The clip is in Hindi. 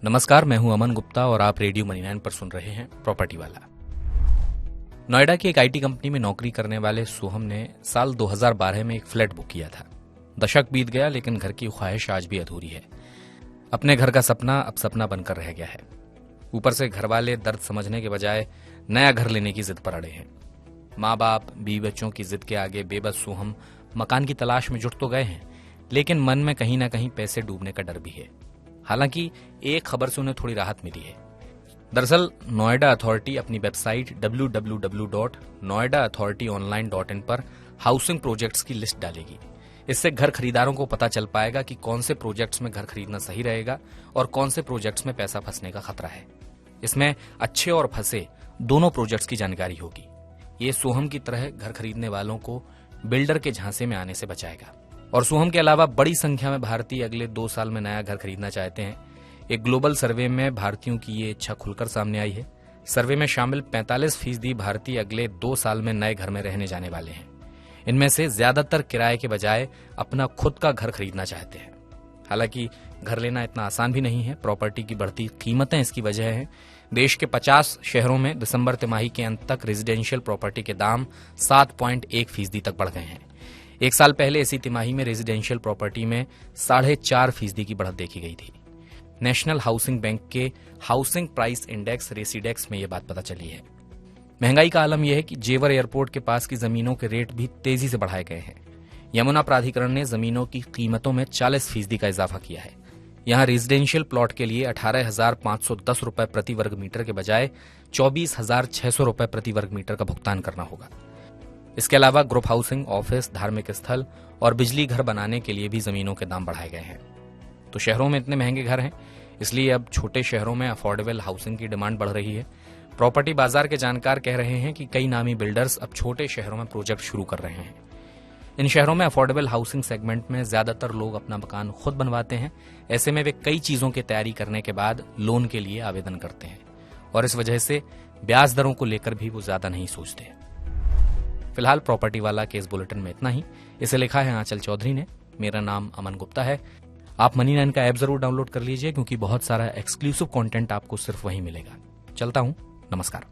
नमस्कार, मैं हूं अमन गुप्ता और आप रेडियो मनी 9 पर सुन रहे हैं प्रॉपर्टी वाला। नोएडा की एक आईटी कंपनी में नौकरी करने वाले सोहम ने साल 2012 में एक फ्लैट बुक किया था। दशक बीत गया लेकिन घर की ख्वाहिश आज भी अधूरी है। अपने घर का सपना अब सपना बनकर रह गया है। ऊपर से घर वाले दर्द समझने के बजाय नया घर लेने की जिद पर अड़े हैं। माँ बाप बीवी बच्चों की जिद के आगे बेबस सोहम मकान की तलाश में जुट तो गए हैं, लेकिन मन में कहीं ना कहीं पैसे डूबने का डर भी है। हालांकि एक खबर से उन्हें थोड़ी राहत मिली है। दरअसल नोएडा अथॉरिटी अपनी वेबसाइट www.noidaauthorityonline.in पर हाउसिंग प्रोजेक्ट्स की लिस्ट डालेगी। इससे घर खरीदारों को पता चल पाएगा कि कौन से प्रोजेक्ट्स में घर खरीदना सही रहेगा और कौन से प्रोजेक्ट्स में पैसा फंसने का खतरा है। इसमें अच्छे और फंसे दोनों प्रोजेक्ट्स की जानकारी होगी। ये सोहम की तरह घर खरीदने वालों को बिल्डर के झांसे में आने से बचाएगा। और सोहम के अलावा बड़ी संख्या में भारतीय अगले 2 साल में नया घर खरीदना चाहते हैं। एक ग्लोबल सर्वे में भारतीयों की ये इच्छा खुलकर सामने आई है। सर्वे में शामिल 45% भारतीय अगले 2 साल में नए घर में रहने जाने वाले हैं। इनमें से ज्यादातर किराए के बजाय अपना खुद का घर खरीदना चाहते हैं। हालांकि घर लेना इतना आसान भी नहीं है। प्रॉपर्टी की बढ़ती कीमतें इसकी वजह है। देश के 50 शहरों में दिसंबर तिमाही के अंत तक रेजिडेंशियल प्रॉपर्टी के दाम 7.1% तक बढ़ गए हैं। एक साल पहले इसी तिमाही में रेजिडेंशियल प्रॉपर्टी में 4.5% की बढ़त देखी गई थी। नेशनल हाउसिंग बैंक के हाउसिंग प्राइस इंडेक्स रेसिडेक्स में यह बात पता चली है। महंगाई का आलम यह है कि जेवर एयरपोर्ट के पास की जमीनों के रेट भी तेजी से बढ़ाए गए हैं। यमुना प्राधिकरण ने जमीनों की कीमतों में 40% का इजाफा किया है। यहां रेजिडेंशियल प्लॉट के लिए 18,510 रुपए प्रति वर्ग मीटर के बजाय 24,600 रुपए प्रति वर्ग मीटर का भुगतान करना होगा। इसके अलावा ग्रुप हाउसिंग, ऑफिस, धार्मिक स्थल और बिजली घर बनाने के लिए भी जमीनों के दाम बढ़ाए गए हैं। तो शहरों में इतने महंगे घर हैं, इसलिए अब छोटे शहरों में अफोर्डेबल हाउसिंग की डिमांड बढ़ रही है। प्रॉपर्टी बाजार के जानकार कह रहे हैं कि कई नामी बिल्डर्स अब छोटे शहरों में प्रोजेक्ट शुरू कर रहे हैं। इन शहरों में अफोर्डेबल हाउसिंग सेगमेंट में ज्यादातर लोग अपना मकान खुद बनवाते हैं। ऐसे में वे कई चीजों की तैयारी करने के बाद लोन के लिए आवेदन करते हैं और इस वजह से ब्याज दरों को लेकर भी वो ज्यादा नहीं सोचते। फिलहाल प्रॉपर्टी वाला के इस बुलेटिन में इतना ही। इसे लिखा है आंचल चौधरी ने। मेरा नाम अमन गुप्ता है। आप मनी 9 का ऐप जरूर डाउनलोड कर लीजिए, क्योंकि बहुत सारा एक्सक्लूसिव कंटेंट आपको सिर्फ वहीं मिलेगा। चलता हूं, नमस्कार।